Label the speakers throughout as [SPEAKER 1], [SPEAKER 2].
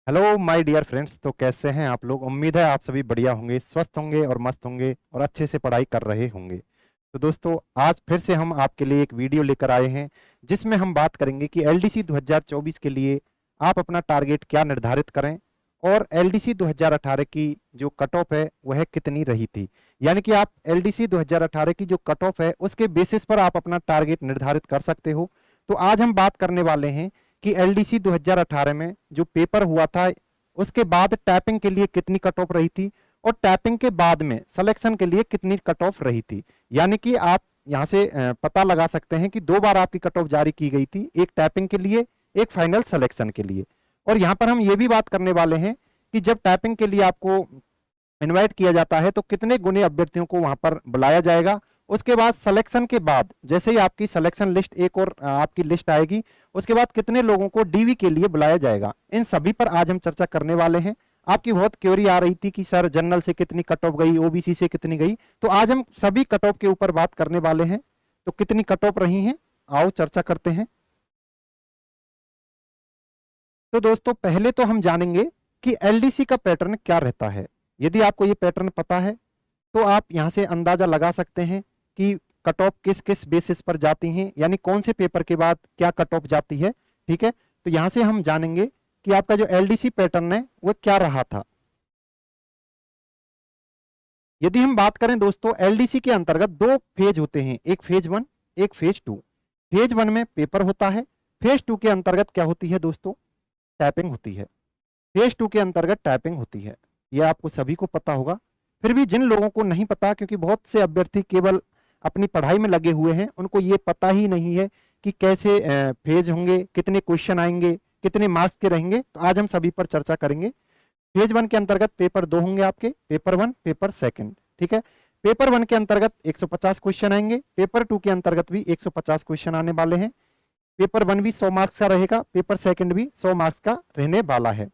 [SPEAKER 1] Hello my dear friends. तो कैसे हैं आप लोग? उम्मीद है आप सभी बढ़िया होंगे, स्वस्थ होंगे और मस्त होंगे और अच्छे से पढ़ाई कर रहे होंगे। तो दोस्तों, आज फिर से हम आपके लिए एक वीडियो लेकर आए हैं जिसमें हम बात करेंगे कि एलडीसी 2024 के लिए आप अपना टारगेट क्या निर्धारित करें और एलडीसी 2018 की जो कट ऑफ है वह कितनी रही थी। यानी कि आप एलडीसी 2018 की जो कट ऑफ है उसके बेसिस पर आप अपना टारगेट निर्धारित कर सकते हो। तो आज हम बात करने वाले हैं कि एलडीसी 2018 में जो पेपर हुआ था उसके बाद टैपिंग के लिए कितनी कट ऑफ रही थी और टैपिंग के बाद में सिलेक्शन के लिए कितनी कट ऑफ रही थी। यानी कि आप यहां से पता लगा सकते हैं कि दो बार आपकी कट ऑफ जारी की गई थी, एक टैपिंग के लिए, एक फाइनल सिलेक्शन के लिए। और यहां पर हम ये भी बात करने वाले हैं कि जब टैपिंग के लिए आपको इनवाइट किया जाता है तो कितने गुने अभ्यर्थियों को वहां पर बुलाया जाएगा। उसके बाद सिलेक्शन के बाद जैसे ही आपकी सिलेक्शन लिस्ट एक और आपकी लिस्ट आएगी, उसके बाद कितने लोगों को डीवी के लिए बुलाया जाएगा। इन सभी पर आज हम चर्चा करने वाले हैं। आपकी बहुत क्वेरी आ रही थी कि सर जनरल से कितनी कट ऑफ गई, ओबीसी से कितनी गई। तो आज हम सभी कट ऑफ के ऊपर बात करने वाले हैं। तो कितनी कट ऑफ रही हैं, आओ चर्चा करते हैं। तो दोस्तों, पहले तो हम जानेंगे कि एलडीसी का पैटर्न क्या रहता है। यदि आपको ये पैटर्न पता है तो आप यहां से अंदाजा लगा सकते हैं कि कट ऑफ किस किस बेसिस पर जाती हैं, यानी कौन से पेपर के बाद क्या कट ऑफ जाती है। ठीक है, तो यहां से हम जानेंगे कि आपका जो एलडीसी पैटर्न है वो क्या रहा था। यदि हम बात करें दोस्तों, एलडीसी के अंतर्गत दो फेज होते हैं, एक फेज वन, एक फेज टू। फेज वन में पेपर होता है, फेज टू के अंतर्गत क्या होती है दोस्तों? टैपिंग होती है। फेज टू के अंतर्गत टैपिंग होती है, यह आपको सभी को पता होगा। फिर भी जिन लोगों को नहीं पता, क्योंकि बहुत से अभ्यर्थी केवल अपनी पढ़ाई में लगे हुए हैं, उनको ये पता ही नहीं है कि कैसे फेज होंगे, कितने क्वेश्चन आएंगे, कितने मार्क्स के रहेंगे। तो आज हम सभी पर चर्चा करेंगे। फेज वन के अंतर्गत पेपर दो होंगे आपके, पेपर वन, पेपर सेकंड। ठीक है, पेपर वन के अंतर्गत 150 क्वेश्चन आएंगे, पेपर टू के अंतर्गत भी 150 क्वेश्चन आने वाले हैं। पेपर वन भी 100 मार्क्स का रहेगा, पेपर सेकंड भी 100 मार्क्स का रहने वाला है।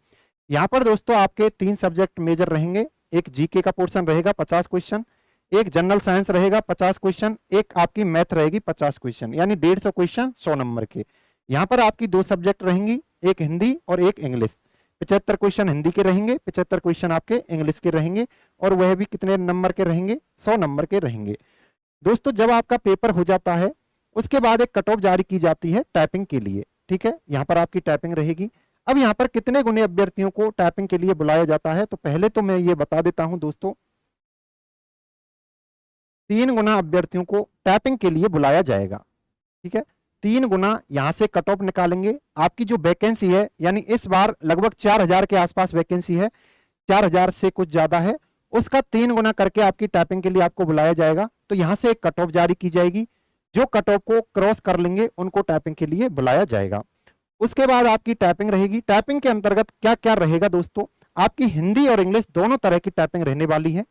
[SPEAKER 1] यहाँ पर दोस्तों आपके तीन सब्जेक्ट मेजर रहेंगे। एक जीके का पोर्शन रहेगा 50 क्वेश्चन, एक जनरल साइंस रहेगा 50 क्वेश्चन, एक आपकी मैथ रहेगी 50 क्वेश्चन, यानी 150 क्वेश्चन 100 नंबर के। यहाँ पर आपकी दो सब्जेक्ट रहेंगी, एक हिंदी और एक इंग्लिश। 75 क्वेश्चन हिंदी के रहेंगे, 75 क्वेश्चन आपके इंग्लिश के रहेंगे, और वह भी कितने नंबर के रहेंगे? 100 नंबर के रहेंगे। दोस्तों, जब आपका पेपर हो जाता है उसके बाद एक कट ऑफ जारी की जाती है टैपिंग के लिए। ठीक है, यहाँ पर आपकी टैपिंग रहेगी। अब यहाँ पर कितने गुने अभ्यर्थियों को टैपिंग के लिए बुलाया जाता है, तो पहले तो मैं ये बता देता हूं दोस्तों, 3 गुना अभ्यर्थियों को टैपिंग के लिए बुलाया जाएगा। ठीक है, 3 गुना यहां से कट ऑफ निकालेंगे। आपकी जो वैकेंसी है, यानी इस बार लगभग 4000 के आसपास वैकेंसी है, 4000 से कुछ ज्यादा है, उसका 3 गुना करके आपकी टैपिंग के लिए आपको बुलाया जाएगा। तो यहां से एक कट ऑफ जारी की जाएगी। जो कट ऑफ को क्रॉस कर लेंगे उनको टैपिंग के लिए बुलाया जाएगा। उसके बाद आपकी टैपिंग रहेगी। टैपिंग के अंतर्गत क्या क्या रहेगा दोस्तों? आपकी हिंदी और इंग्लिश दोनों तरह की टैपिंग रहने वाली है।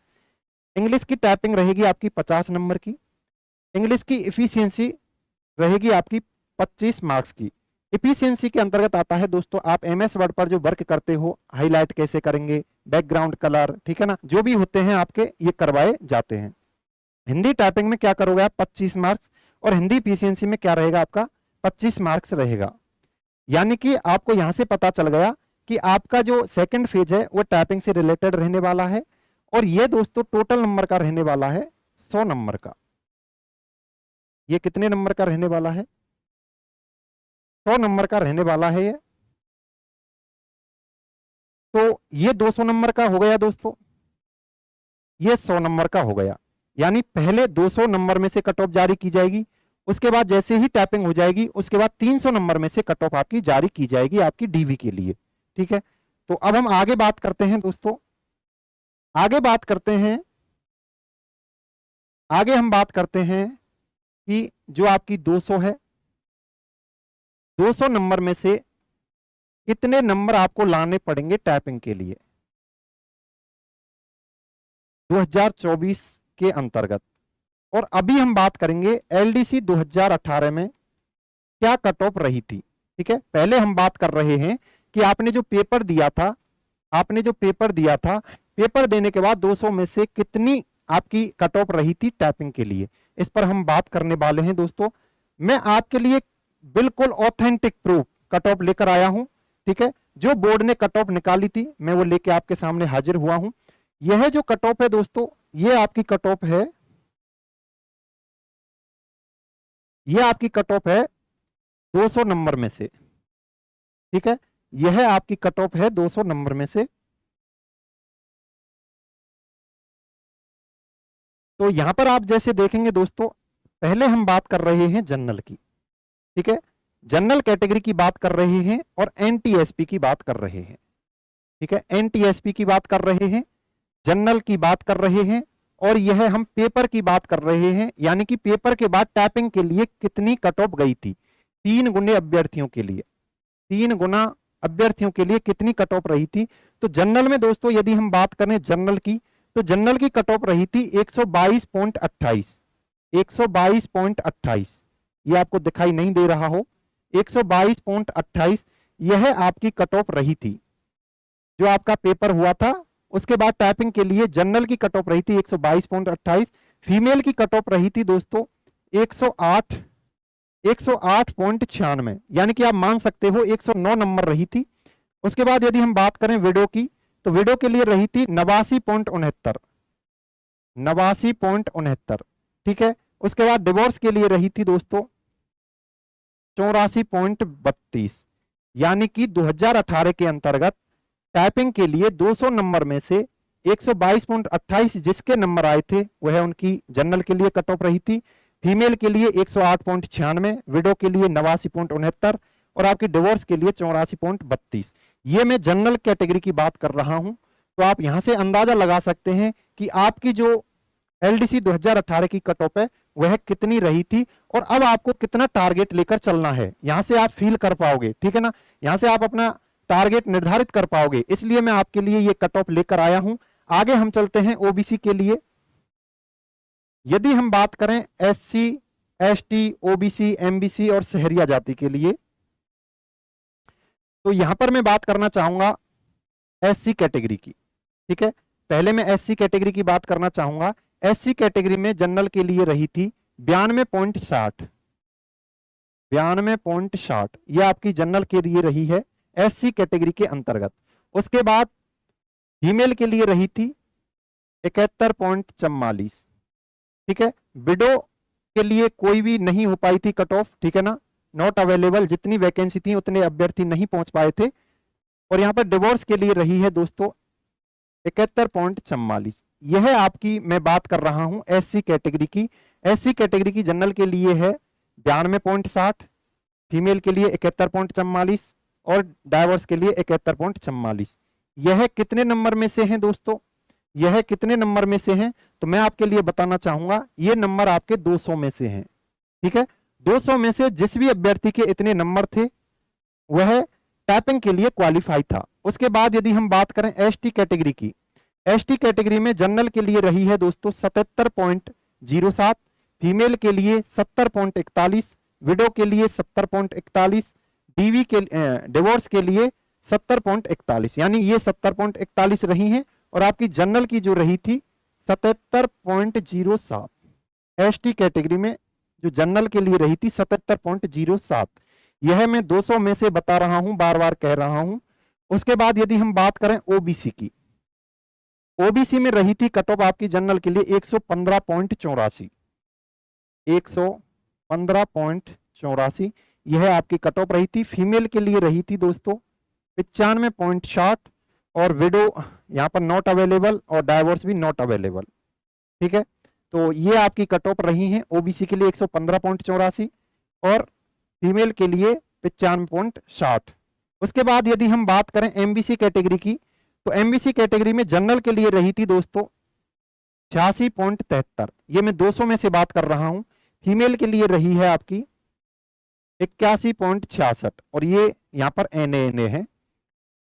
[SPEAKER 1] इंग्लिश की टैपिंग रहेगी आपकी 50 नंबर की। इंग्लिश की इफिशियंसी रहेगी आपकी 25 मार्क्स की। इफिशियंसी के अंतर्गत आता है दोस्तों, आप एमएस वर्ड पर जो वर्क करते हो, हाईलाइट कैसे करेंगे, बैकग्राउंड कलर, ठीक है ना, जो भी होते हैं आपके, ये करवाए जाते हैं। हिंदी टाइपिंग में क्या करोगे आप? 25 मार्क्स। और हिंदी इफिशियंसी में क्या रहेगा आपका? 25 मार्क्स रहेगा। यानी कि आपको यहां से पता चल गया कि आपका जो सेकंड फेज है वो टाइपिंग से रिलेटेड रहने वाला है। और ये दोस्तों टोटल नंबर का रहने वाला है 100 नंबर का। ये कितने नंबर का रहने वाला है? 100 नंबर का रहने वाला है ये। तो ये 200 नंबर का हो गया दोस्तों, ये 100 नंबर का हो गया। यानी पहले 200 नंबर में से कट ऑफ जारी की जाएगी, उसके बाद जैसे ही टैपिंग हो जाएगी उसके बाद 300 नंबर में से कट ऑफ आपकी जारी की जाएगी आपकी डीवी के लिए। ठीक है, तो अब हम आगे बात करते हैं दोस्तों, आगे बात करते हैं, आगे हम बात करते हैं कि जो आपकी 200 है, 200 नंबर में से कितने नंबर आपको लाने पड़ेंगे टैपिंग के लिए 2024 के अंतर्गत। और अभी हम बात करेंगे एलडीसी 2018 में क्या कट ऑफ रही थी। ठीक है, पहले हम बात कर रहे हैं कि आपने जो पेपर दिया था, आपने जो पेपर दिया था, पेपर देने के बाद 200 में से कितनी आपकी कट ऑफ रही थी टैपिंग के लिए, इस पर हम बात करने वाले हैं दोस्तों। मैं आपके लिए बिल्कुल ऑथेंटिक प्रूफ कट ऑफ लेकर आया हूं। ठीक है, जो बोर्ड ने कट ऑफ निकाली थी मैं वो लेके आपके सामने हाजिर हुआ हूं। यह जो कट ऑफ है दोस्तों, ये आपकी कट ऑफ है, ये आपकी कट ऑफ है 200 नंबर में से, ठीक है, यह आपकी कट ऑफ है 200 नंबर में से। तो यहां पर आप जैसे देखेंगे दोस्तों, पहले हम बात कर रहे हैं जनरल की, ठीक है, जनरल कैटेगरी की बात कर रहे हैं और एनटीएसपी की बात कर रहे हैं, ठीक है, एनटीएसपी की बात कर रहे हैं, जनरल की बात कर रहे हैं, और यह हम पेपर की बात कर रहे हैं, यानी कि पेपर के बाद टैपिंग के लिए कितनी कट ऑफ गई थी, 3 गुने अभ्यर्थियों के लिए, 3 गुना अभ्यर्थियों के लिए कितनी कट ऑफ रही थी। तो जनरल में दोस्तों यदि हम बात करें जनरल की, तो जनरल की कट ऑफ रही थी 122.28, 122.28, ये आपको दिखाई नहीं दे रहा हो, 122.28 यह आपकी कट ऑफ रही थी जो आपका पेपर हुआ था। उसके बाद टाइपिंग के लिए जनरल की कट ऑफ रही थी 122.28, फीमेल की कट ऑफ रही थी दोस्तों 108.96, यानी कि आप मान सकते हो 109 नंबर रही थी। उसके बाद यदि हम बात करें विडो की, तो विडो के लिए रही थी 89.69, 89.69, ठीक है। उसके बाद डिवोर्स के लिए रही थी दोस्तों 84.32, यानी कि 2018 के अंतर्गत टाइपिंग के लिए 200 नंबर में से 122.28 जिसके नंबर आए थे वह उनकी जनरल के लिए कट ऑफ रही थी, फीमेल के लिए 108.96, विडो के लिए 89.69 और आपकी डिवोर्स के लिए 84.32। ये मैं जनरल कैटेगरी की बात कर रहा हूं। तो आप यहां से अंदाजा लगा सकते हैं कि आपकी जो एलडीसी 2018 की कट ऑफ है वह कितनी रही थी और अब आपको कितना टारगेट लेकर चलना है, यहां से आप फील कर पाओगे, ठीक है ना, यहां से आप अपना टारगेट निर्धारित कर पाओगे। इसलिए मैं आपके लिए ये कट ऑफ लेकर आया हूं। आगे हम चलते हैं ओबीसी के लिए। यदि हम बात करें एससी, एसटी, ओबीसी, एमबीसी और सहरिया जाति के लिए, तो यहां पर मैं बात करना चाहूंगा एससी कैटेगरी की, ठीक है। पहले मैं एससी कैटेगरी की बात करना चाहूंगा। एससी कैटेगरी में जनरल के लिए रही थी 92.60, 92.60, यह आपकी जनरल के लिए रही है एससी कैटेगरी के अंतर्गत। उसके बाद फीमेल के लिए रही थी 71.44, ठीक है। विडो के लिए कोई भी नहीं हो पाई थी कट ऑफ, ठीक है ना, नॉट अवेलेबल, जितनी वैकेंसी थी उतने अभ्यर्थी नहीं पहुंच पाए थे। और यहां पर डिवोर्स के लिए रही है दोस्तों 71.44, यह आपकी मैं बात कर रहा हूं एससी कैटेगरी की। एससी कैटेगरी की जनरल के लिए है 92.60, फीमेल के लिए 71.44 और डाइवोर्स के लिए 71.44। यह कितने नंबर में से हैं दोस्तों, यह कितने नंबर में से हैं, तो मैं आपके लिए बताना चाहूंगा ये नंबर आपके 200 में से हैं, ठीक है। 200 में से जिस भी अभ्यर्थी के इतने नंबर थे वह टाइपिंग के लिए क्वालिफाई था। उसके बाद यदि हम बात करें एसटी कैटेगरी की, एसटी कैटेगरी में जनरल के लिए रही है दोस्तों 77.07, फीमेल के लिए 70.41, विडो के लिए 70.41, डीवी के डिवोर्स के लिए 70.41, यानी ये 70.41 रही हैं और आपकी जनरल की जो रही थी 77.07। एसटी कैटेगरी में जो जनरल के लिए रही थी 77.07, यह मैं 200 में से बता रहा हूं, बार बार कह रहा हूं। उसके बाद यदि हम बात करें ओबीसी की, ओबीसी में रही थी कट ऑफ आपकी जनरल के लिए 115.84, 115.84 यह आपकी कट ऑफ रही थी। फीमेल के लिए रही थी दोस्तों 95.60 और विडो यहां पर नॉट अवेलेबल और डाइवोर्स भी नॉट अवेलेबल, ठीक है। तो ये आपकी कट ऑफ रही हैं ओबीसी के लिए 115.84 और फीमेल के लिए 95.60। उसके बाद यदि हम बात करें एमबीसी कैटेगरी की, तो एमबीसी कैटेगरी में जनरल के लिए रही थी दोस्तों 86.73, ये मैं 200 में से बात कर रहा हूं। फीमेल के लिए रही है आपकी 81.66 और ये यहां पर एनए है।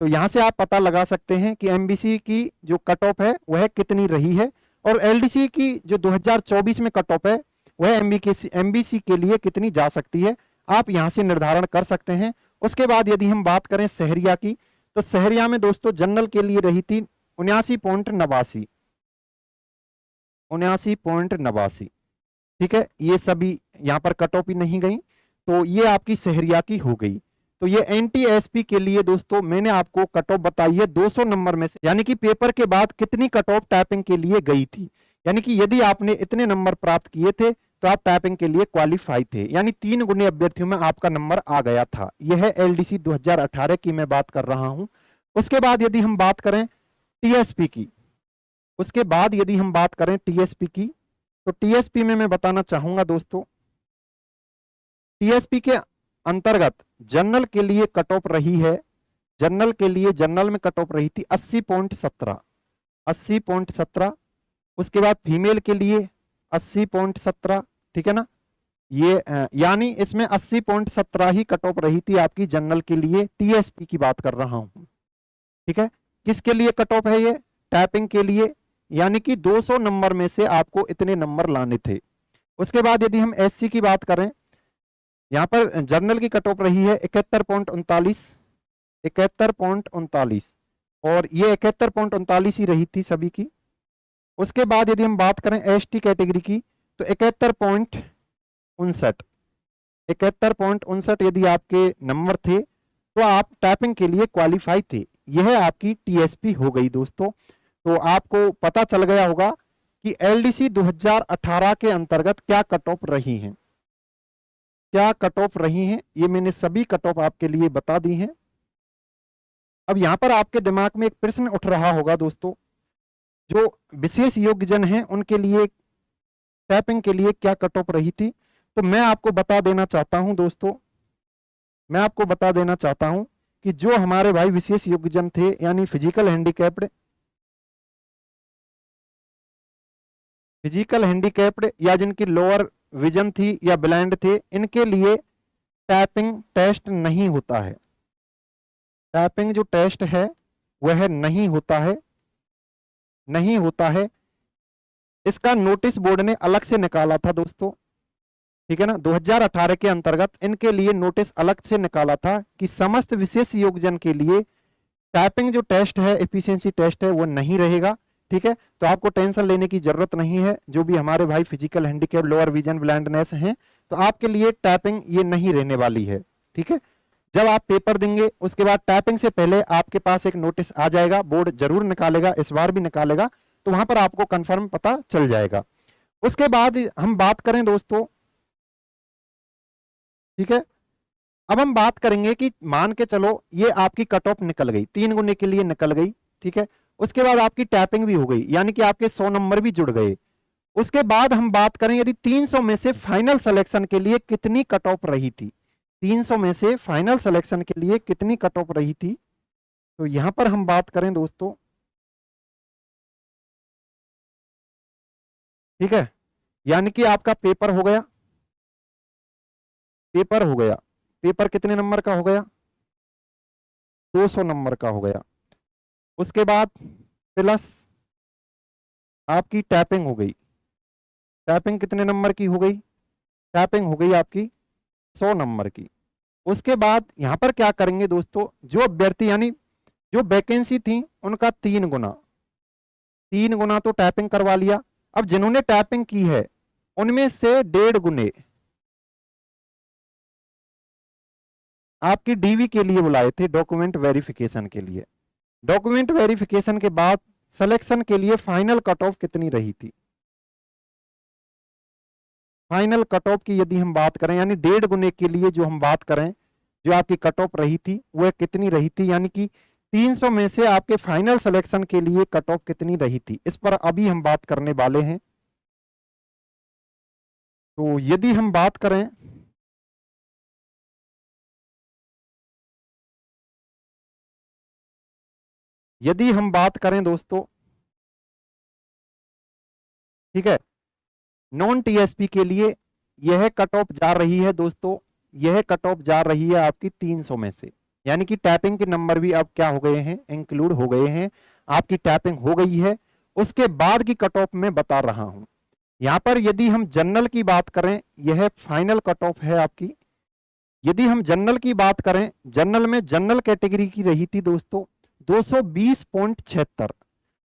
[SPEAKER 1] तो यहां से आप पता लगा सकते हैं कि एमबीसी की जो कट ऑफ है वह कितनी रही है और एलडीसी की जो 2024 में कट ऑफ है वह एमबीसी के लिए कितनी जा सकती है, आप यहां से निर्धारण कर सकते हैं। उसके बाद यदि हम बात करें सहरिया की, तो सहरिया में दोस्तों जनरल के लिए रही थी 79.89, 79.89, ठीक है। ये सभी यहां पर कट ऑफ ही नहीं गई, तो ये आपकी सहरिया की हो गई। तो ये NTSP के लिए दोस्तों मैंने आपको कट ऑफ बताई है 200 नंबर में से, यानी कि पेपर के बाद कितनी कट ऑफ टाइपिंग के लिए गई थी। यानी कि यदि आपने इतने नंबर प्राप्त किए थे तो आप टाइपिंग के लिए क्वालिफाई थे, यानी 3 गुने अभ्यर्थियों में आपका नंबर आ गया था। यह है LDC 2018 की मैं बात कर रहा हूं। उसके बाद यदि हम बात करें TSP की, उसके बाद यदि हम बात करें TSP की, तो TSP में मैं बताना चाहूंगा दोस्तों, TSP के अंतर्गत जनरल के लिए कट ऑफ रही है, जनरल के लिए जनरल में कट ऑफ रही थी 80.17, 80.17। उसके बाद फीमेल के लिए 80.17, ठीक है ना, ये यानी इसमें 80.17 ही कट ऑफ रही थी आपकी जनरल के लिए। TSP की बात कर रहा हूं, ठीक है। किसके लिए कट ऑफ है ये? टाइपिंग के लिए, यानी कि 200 नंबर में से आपको इतने नंबर लाने थे। उसके बाद यदि हम SC की बात करें, यहां पर जनरल की कट ऑफ रही है 71.39, 71.39, और ये 71.39 ही रही थी सभी की। उसके बाद यदि हम बात करें ST कैटेगरी की, तो 71.59, 71.59 यदि आपके नंबर थे तो आप टाइपिंग के लिए क्वालिफाई थे। यह आपकी TSP हो गई दोस्तों। तो आपको पता चल गया होगा कि LDC 2018 के अंतर्गत क्या कट ऑफ रही हैं, क्या कट ऑफ रही हैं, ये मैंने सभी कट ऑफ आपके लिए बता दी हैं। अब यहां पर आपके दिमाग में एक प्रश्न उठ रहा होगा दोस्तों, जो विशेष योग्यजन हैं उनके लिए टाइपिंग के लिए क्या कट ऑफ रही थी। तो मैं आपको बता देना चाहता हूं दोस्तों, मैं आपको बता देना चाहता हूं कि जो हमारे भाई विशेष योग्यजन थे, यानी फिजिकल हैंडीकैप्ड या जिनकी लोअर विजन थी या ब्लाइंड थे, इनके लिए टाइपिंग टेस्ट नहीं होता है। टाइपिंग जो टेस्ट है वह नहीं होता है, नहीं होता है। इसका नोटिस बोर्ड ने अलग से निकाला था दोस्तों, ठीक है ना। 2018 के अंतर्गत इनके लिए नोटिस अलग से निकाला था कि समस्त विशेष योग्यजन के लिए टाइपिंग जो टेस्ट है, एफिशिएंसी टेस्ट है, वो नहीं रहेगा, ठीक है। तो आपको टेंशन लेने की जरूरत नहीं है। जो भी हमारे भाई physical handicap, lower vision, blindness हैं, तो आपके लिए टाइपिंग ये नहीं रहने वाली है, ठीक है। जब आप पेपर देंगे उसके बाद टाइपिंग से पहले आपके पास एक नोटिस आ जाएगा, बोर्ड जरूर निकालेगा, इस बार भी निकालेगा, तो वहां पर आपको कंफर्म पता चल जाएगा। उसके बाद हम बात करें दोस्तों, ठीक है, अब हम बात करेंगे कि मान के चलो ये आपकी कट ऑफ निकल गई, 3 गुने के लिए निकल गई, ठीक है। उसके बाद आपकी टाइपिंग भी हो गई, यानी कि आपके 100 नंबर भी जुड़ गए। उसके बाद हम बात करें यदि 300 में से फाइनल सिलेक्शन के लिए कितनी कट ऑफ रही थी, 300 में से फाइनल सिलेक्शन के लिए कितनी कट ऑफ रही थी, तो यहां पर हम बात करें दोस्तों, ठीक है, यानी कि आपका पेपर हो गया, पेपर हो गया, पेपर कितने नंबर का हो गया, 200 नंबर का हो गया। उसके बाद प्लस आपकी टाइपिंग हो गई, टाइपिंग कितने नंबर की हो गई, टाइपिंग हो गई आपकी 100 नंबर की। उसके बाद यहां पर क्या करेंगे दोस्तों, जो अभ्यर्थी यानी जो वैकेंसी थी उनका 3 गुना, 3 गुना तो टाइपिंग करवा लिया। अब जिन्होंने टाइपिंग की है उनमें से 1.5 गुने आपकी DV के लिए बुलाए थे, डॉक्यूमेंट वेरिफिकेशन के लिए। डॉक्यूमेंट वेरिफिकेशन के बाद सिलेक्शन के लिए फाइनल कट ऑफ कितनी रही थी, फाइनल कट ऑफ की यदि हम बात करें, यानी 1.5 गुने के लिए जो हम बात करें, जो आपकी कट ऑफ रही थी वह कितनी रही थी, यानी कि 300 में से आपके फाइनल सिलेक्शन के लिए कट ऑफ कितनी रही थी, इस पर अभी हम बात करने वाले हैं। तो यदि हम बात करें, यदि हम बात करें दोस्तों, ठीक है, नॉन TSP के लिए यह कट ऑफ जा रही है दोस्तों, यह कट ऑफ जा रही है आपकी 300 में से, यानी कि टाइपिंग के नंबर भी अब क्या हो गए हैं, इंक्लूड हो गए हैं, आपकी टाइपिंग हो गई है। उसके बाद की कट ऑफ में बता रहा हूं। यहां पर यदि हम जनरल की बात करें, यह फाइनल कट ऑफ है आपकी। यदि हम जनरल की बात करें, जनरल में जनरल कैटेगरी की रही थी दोस्तों 220.76,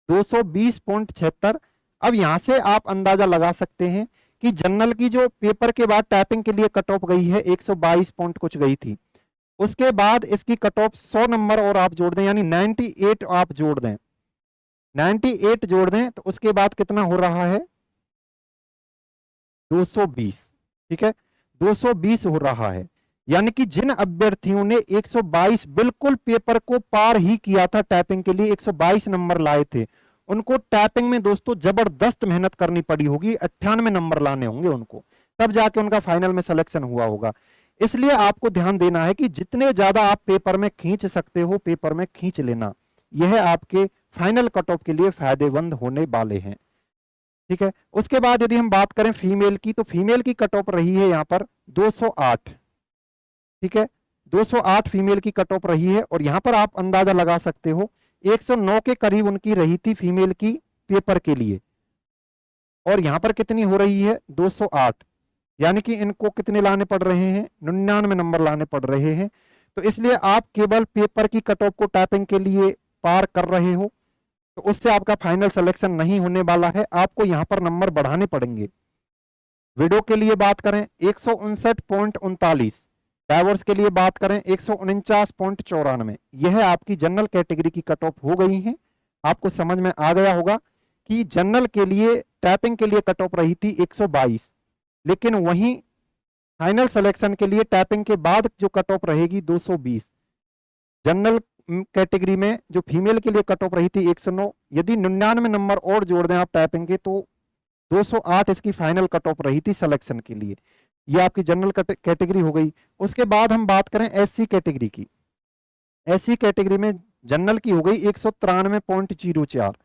[SPEAKER 1] 220.76। अब यहां से आप अंदाजा लगा सकते हैं कि जनरल की जो पेपर के बाद टाइपिंग के लिए कट ऑफ गई है 122 पॉइंट कुछ गई थी, उसके बाद इसकी कट ऑफ 100 नंबर और आप जोड़ दें, यानी 98 आप जोड़ दें, 98 जोड़ दें तो उसके बाद कितना हो रहा है 220। ठीक है, 220 हो रहा है। यानी कि जिन अभ्यर्थियों ने 122 बिल्कुल पेपर को पार ही किया था टैपिंग के लिए, 122 नंबर लाए थे, उनको टैपिंग में दोस्तों जबरदस्त मेहनत करनी पड़ी होगी, 98 नंबर लाने होंगे उनको, तब जाके उनका फाइनल में सिलेक्शन हुआ होगा। इसलिए आपको ध्यान देना है कि जितने ज्यादा आप पेपर में खींच सकते हो पेपर में खींच लेना, यह आपके फाइनल कट ऑफ के लिए फायदेमंद होने वाले हैं। ठीक है, उसके बाद यदि हम बात करें फीमेल की, तो फीमेल की कट ऑफ रही है यहां पर 208। ठीक है, 208 फीमेल की कट ऑफ रही है, और यहां पर आप अंदाजा लगा सकते हो 109 के करीब उनकी रही थी फीमेल की पेपर के लिए, और यहां पर कितनी हो रही है 208, यानी कि इनको कितने लाने पड़ रहे हैं 99 नंबर लाने पड़ रहे हैं। तो इसलिए आप केवल पेपर की कट ऑफ को टाइपिंग के लिए पार कर रहे हो, तो उससे आपका फाइनल सिलेक्शन नहीं होने वाला है, आपको यहां पर नंबर बढ़ाने पड़ेंगे। विडो के लिए बात करें 159.39, डाइवोर्स के लिए बात करें 149.94, यह आपकी जनरल कैटेगरी की कट ऑफ हो गई है। आपको समझ में आ गया होगा कि जनरल के लिए टैपिंग के लिए कट ऑफ रही थी 122, लेकिन वहीं फाइनल सिलेक्शन के लिए टैपिंग के बाद जो कट ऑफ रहेगी 220। जनरल कैटेगरी में जो फीमेल के लिए कट ऑफ रही थी 109, यदि 99 नंबर और जोड़ दें आप टैपिंग के तो 208 इसकी फाइनल कट ऑफ रही थी सिलेक्शन के लिए। ये आपकी जनरल कैटेगरी हो गई। उसके बाद हम बात करें एससी कैटेगरी की, एससी कैटेगरी में जनरल की हो गई 193.04,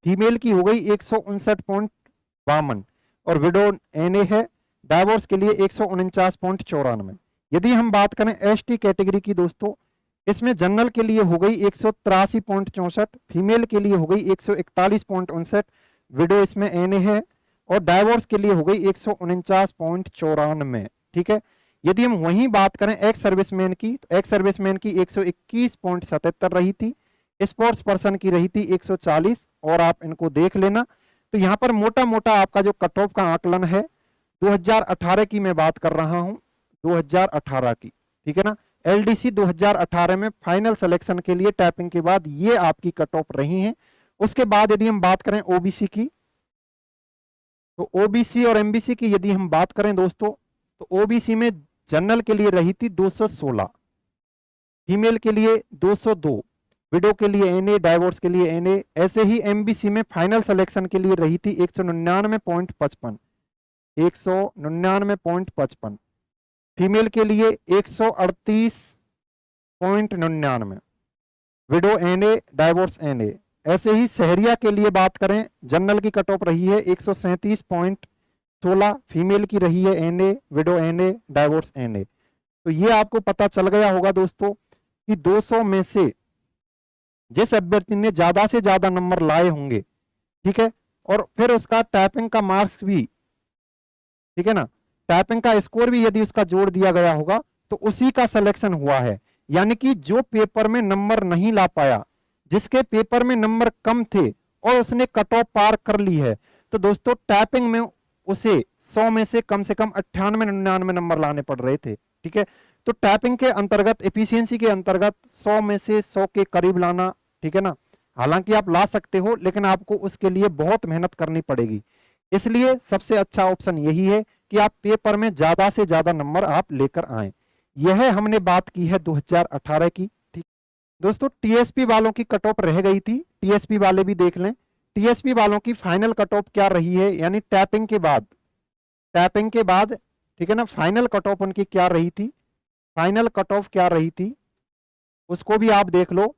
[SPEAKER 1] फीमेल की हो गई 159.52, और विडो एनए है डाइवोर्स के लिए 149.94। यदि हम बात करें एसटी कैटेगरी की दोस्तों, इसमें जनरल के लिए हो गई 183.64, फीमेल के लिए हो गई 141.59, विडो इसमें एनए है, और डाइवोर्स के लिए हो गई 149.94। ठीक है, यदि हम वहीं बात करें एक्स सर्विसमैन की, तो एक्स सर्विसमैन की 121.77 रही थी, स्पोर्ट्स पर्सन की रही थी 140, और आप इनको देख लेना। तो यहां पर मोटा मोटा आपका जो कट ऑफ का आकलन है 2018 की मैं बात कर रहा हूं, 2018 की, ठीक है ना, एलडीसी 2018 में फाइनल सिलेक्शन के लिए टैपिंग के बाद ये आपकी कट ऑफ रही हैं। उसके बाद यदि हम बात करें ओबीसी की, तो ओबीसी और एमबीसी की यदि हम बात करें दोस्तों, तो ओबीसी में जनरल के लिए रही थी 216, फीमेल के लिए 202, विडो के लिए एनए, डाइवोर्स के लिए एनए। ऐसे ही एमबीसी में फाइनल सिलेक्शन के लिए रही थी 199.55, 199.55, फीमेल के लिए 138.99, विडो एनए, डाइवोर्स एनए। ऐसे ही सहरिया के लिए बात करें, जनरल की कट ऑफ रही है 137.16, फीमेल की रही है NA, widow NA, divorce NA. तो ये आपको पता चल गया होगा दोस्तों कि 200 में से जिस अभ्यर्थी ने ज्यादा से ज्यादा नंबर लाए होंगे, ठीक है, और फिर उसका टाइपिंग का मार्क्स भी, ठीक है ना, टाइपिंग का स्कोर भी यदि उसका जोड़ दिया गया होगा तो उसी का सिलेक्शन हुआ है। यानी कि जो पेपर में नंबर नहीं ला पाया, जिसके पेपर में नंबर कम थे और उसने कट ऑफ पार कर ली है, तो दोस्तों टाइपिंग में उसे 100 में से कम 98 99 नंबर लाने पड़ रहे थे। ठीक है, तो टाइपिंग के अंतर्गत, एफिशिएंसी के अंतर्गत 100 में से 100 के करीब लाना, ठीक है ना, हालांकि आप ला सकते हो लेकिन आपको उसके लिए बहुत मेहनत करनी पड़ेगी। इसलिए सबसे अच्छा ऑप्शन यही है कि आप पेपर में ज्यादा से ज्यादा नंबर आप लेकर आए। यह हमने बात की है 2018 की। ठीक दोस्तों, टीएसपी वालों की कट ऑफ रह गई थी, टीएसपी वाले भी देख लें। टीएसपी वालों की फाइनल कट ऑफ क्या रही है, यानी टैपिंग के बाद, टैपिंग के बाद, ठीक है ना, फाइनल कट ऑफ उनकी क्या रही थी, फाइनल कट ऑफ क्या रही थी उसको भी आप देख लो।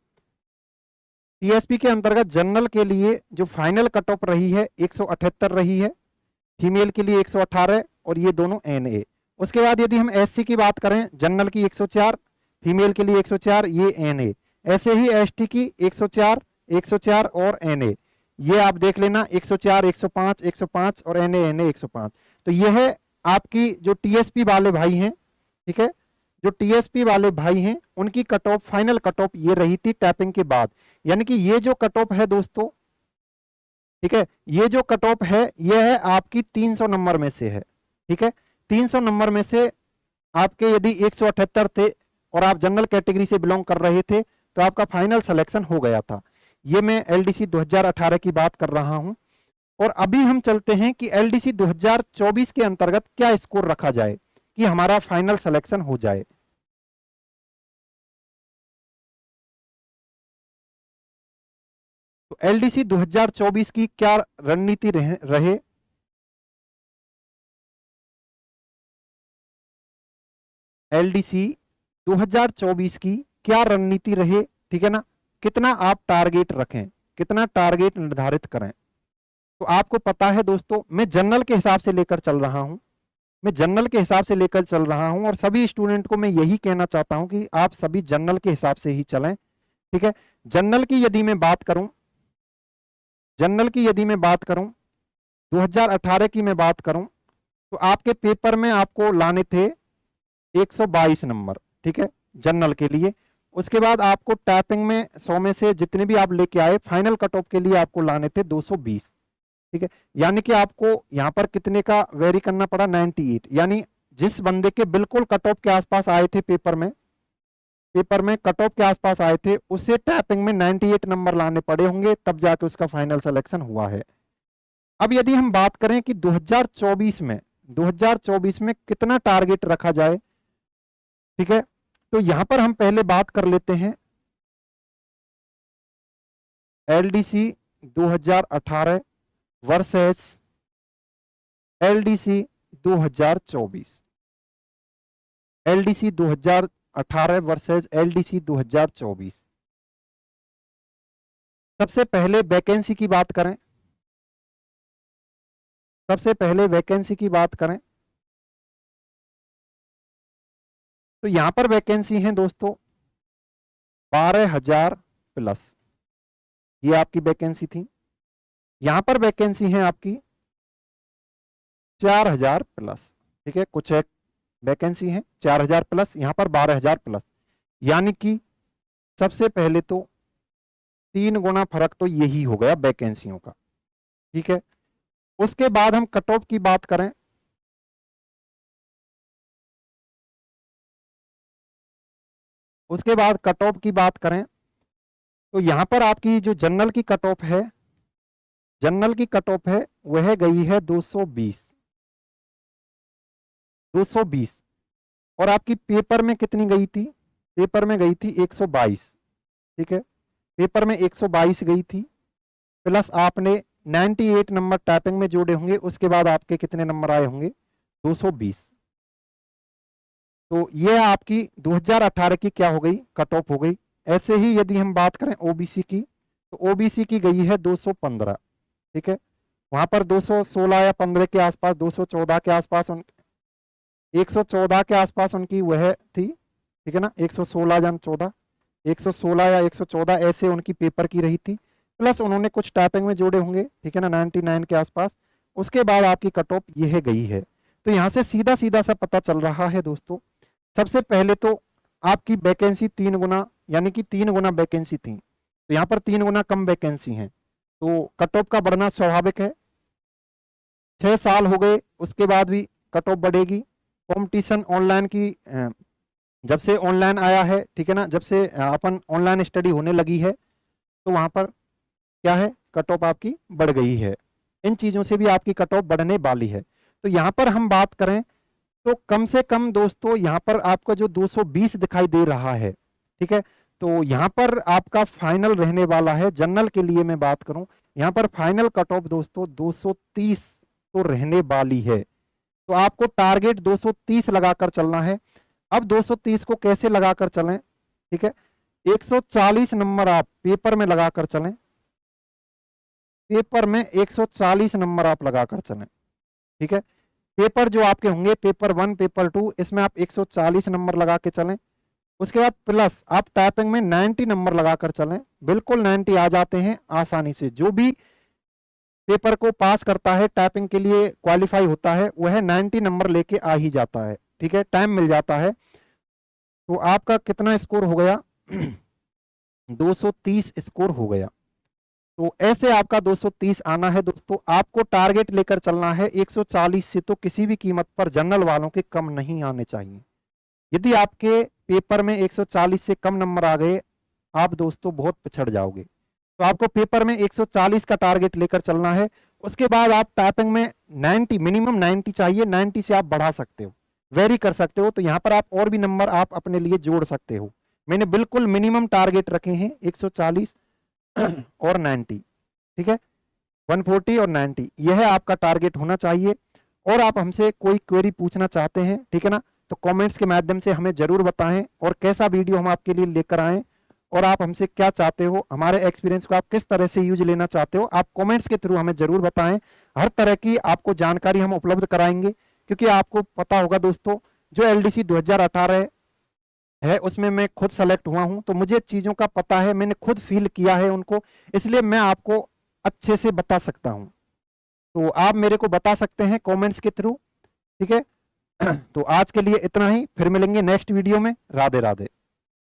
[SPEAKER 1] टीएसपी के अंतर्गत जनरल के लिए जो फाइनल कट ऑफ रही है 178 रही है, फीमेल के लिए 118, और ये दोनों एनए। उसके बाद यदि हम एससी की बात करें, जनरल की 104, फीमेल के लिए 104, ये एनए। ऐसे ही एसटी की 104, 104 और एनए, ये आप देख लेना 104, 105, 105 और एनए, एनए 105। तो यह है आपकी जो टीएसपी वाले भाई हैं, ठीक है, जो टीएसपी वाले भाई हैं उनकी cut off, final cut off ये रही थी टैपिंग के बाद। यानी कि ये जो कट ऑफ है दोस्तों, ठीक है, ये जो कट ऑफ है ये है आपकी 300 नंबर में से है। ठीक है, 300 नंबर में से आपके यदि 178 थे और आप जनरल कैटेगरी से बिलोंग कर रहे थे तो आपका फाइनल सिलेक्शन हो गया था। ये मैं एलडीसी 2018 की बात कर रहा हूं। और अभी हम चलते हैं कि एलडीसी 2024 के अंतर्गत क्या स्कोर रखा जाए कि हमारा फाइनल सिलेक्शन हो जाए। तो एलडीसी 2024 की क्या रणनीति रहे। एलडीसी 2024 की क्या रणनीति रहे, ठीक है ना, कितना आप टारगेट रखें, कितना टारगेट निर्धारित करें। तो आपको पता है दोस्तों, मैं जनरल के हिसाब से लेकर चल रहा हूं, मैं जनरल के हिसाब से लेकर चल रहा हूं और सभी स्टूडेंट को मैं यही कहना चाहता हूं कि आप सभी जनरल के हिसाब से ही चलें, ठीक है। जनरल की यदि मैं बात करूं, जनरल की यदि मैं बात करूं 2018 की मैं बात करूं तो आपके पेपर में आपको लाने थे 122 नंबर, ठीक है, जनरल के लिए। उसके बाद आपको टाइपिंग में 100 में से जितने भी आप लेके आए फाइनल कट ऑफ के लिए आपको लाने थे 220, ठीक है। यानी कि आपको यहां पर कितने का वेरी करना पड़ा, 98। यानी जिस बंदे के बिल्कुल कट ऑफ के आसपास आए थे पेपर में कट ऑफ के आसपास आए थे उसे टाइपिंग में 98 नंबर लाने पड़े होंगे, तब जाके उसका फाइनल सिलेक्शन हुआ है। अब यदि हम बात करें कि 2024 में कितना टारगेट रखा जाए, ठीक है, तो यहां पर हम पहले बात कर लेते हैं LDC 2018 versus LDC 2024। LDC 2018 versus LDC 2024। सबसे पहले वैकेंसी की बात करें, सबसे पहले वैकेंसी की बात करें तो यहां पर वैकेंसी है दोस्तों 12,000 प्लस, ये आपकी वैकेंसी थी। यहां पर वैकेंसी है आपकी 4,000 प्लस, ठीक है, कुछ एक वैकेंसी है 4,000 प्लस, यहां पर 12,000 प्लस। यानी कि सबसे पहले तो 3 गुना फर्क तो यही हो गया वैकेंसियों का, ठीक है। उसके बाद हम कट ऑफ की बात करें, उसके बाद कट ऑफ की बात करें तो यहां पर आपकी जो जनरल की कट ऑफ है, जनरल की कट ऑफ है वह गई है 220, 220। और आपकी पेपर में कितनी गई थी, पेपर में गई थी 122, ठीक है, पेपर में 122 गई थी। प्लस आपने 98 नंबर टाइपिंग में जोड़े होंगे, उसके बाद आपके कितने नंबर आए होंगे, 220। तो ये आपकी 2018 की क्या हो गई, कट ऑफ हो गई। ऐसे ही यदि हम बात करें ओबीसी की तो ओबीसी की गई है 215, ठीक है, वहां पर 216 या 15 के आसपास, 214 के आसपास 114 के आसपास उनकी वह थी, ठीक है ना, 116 या 14, 116 या 114 ऐसे उनकी पेपर की रही थी। प्लस उन्होंने कुछ टाइपिंग में जोड़े होंगे, ठीक है ना, 99 के आसपास। उसके बाद आपकी कट ऑफ यह गई है। तो यहां से सीधा सीधा सा पता चल रहा है दोस्तों, सबसे पहले तो आपकी वैकेंसी 3 गुना, यानी कि 3 गुना वैकेंसी थी, तो यहाँ पर 3 गुना कम वैकेंसी है, तो कट ऑफ का बढ़ना स्वाभाविक है। 6 साल हो गए, उसके बाद भी कट ऑफ बढ़ेगी। कंपटीशन ऑनलाइन की जब से ऑनलाइन आया है, ठीक है ना, जब से अपन ऑनलाइन स्टडी होने लगी है तो वहां पर क्या है, कट ऑफ आपकी बढ़ गई है। इन चीजों से भी आपकी कट ऑफ बढ़ने वाली है। तो यहां पर हम बात करें तो कम से कम दोस्तों यहां पर आपका जो 220 दिखाई दे रहा है, ठीक है, तो यहां पर आपका फाइनल रहने वाला है। जनरल के लिए मैं बात करूं, यहां पर फाइनल कट ऑफ दोस्तों 230 तो रहने वाली है। तो आपको टारगेट 230 लगाकर चलना है। अब 230 को कैसे लगाकर चलें, ठीक है, 140 नंबर आप पेपर में लगाकर चलें, पेपर में 140 नंबर आप लगाकर चलें, ठीक है। पेपर जो आपके होंगे पेपर 1 पेपर 2 इसमें आप 140 नंबर लगा के चलें। उसके बाद प्लस आप टाइपिंग में 90 नंबर लगाकर चलें, बिल्कुल 90 आ जाते हैं आसानी से। जो भी पेपर को पास करता है, टाइपिंग के लिए क्वालिफाई होता है, वह 90 नंबर लेके आ ही जाता है, ठीक है, टाइम मिल जाता है। तो आपका कितना स्कोर हो गया 230 स्कोर हो गया। तो ऐसे आपका 230 आना है दोस्तों। आपको टारगेट लेकर चलना है 140 से तो किसी भी कीमत पर जनरल वालों के कम नहीं आने चाहिए। यदि आपके पेपर में 140 से कम नंबर आ गए, आप दोस्तों बहुत पिछड़ जाओगे। तो आपको पेपर में 140 का टारगेट लेकर चलना है। उसके बाद आप टाइपिंग में 90, मिनिमम 90 चाहिए, 90 से आप बढ़ा सकते हो, वेरी कर सकते हो। तो यहाँ पर आप और भी नंबर आप अपने लिए जोड़ सकते हो। मैंने बिल्कुल मिनिमम टारगेट रखे हैं 140 और 90, ठीक है, 140 और 90, यह आपका टारगेट होना चाहिए। और आप हमसे कोई क्वेरी पूछना चाहते हैं, ठीक है ना, तो कमेंट्स के माध्यम से हमें जरूर बताएं, और कैसा वीडियो हम आपके लिए लेकर आएं, और आप हमसे क्या चाहते हो, हमारे एक्सपीरियंस को आप किस तरह से यूज लेना चाहते हो, आप कमेंट्स के थ्रू हमें जरूर बताएं। हर तरह की आपको जानकारी हम उपलब्ध कराएंगे, क्योंकि आपको पता होगा दोस्तों, जो एलडीसी 2018 है उसमें मैं खुद सेलेक्ट हुआ हूं, तो मुझे चीजों का पता है, मैंने खुद फील किया है उनको, इसलिए मैं आपको अच्छे से बता सकता हूं। तो आप मेरे को बता सकते हैं कमेंट्स के थ्रू, ठीक है। तो आज के लिए इतना ही, फिर मिलेंगे नेक्स्ट वीडियो में। राधे राधे।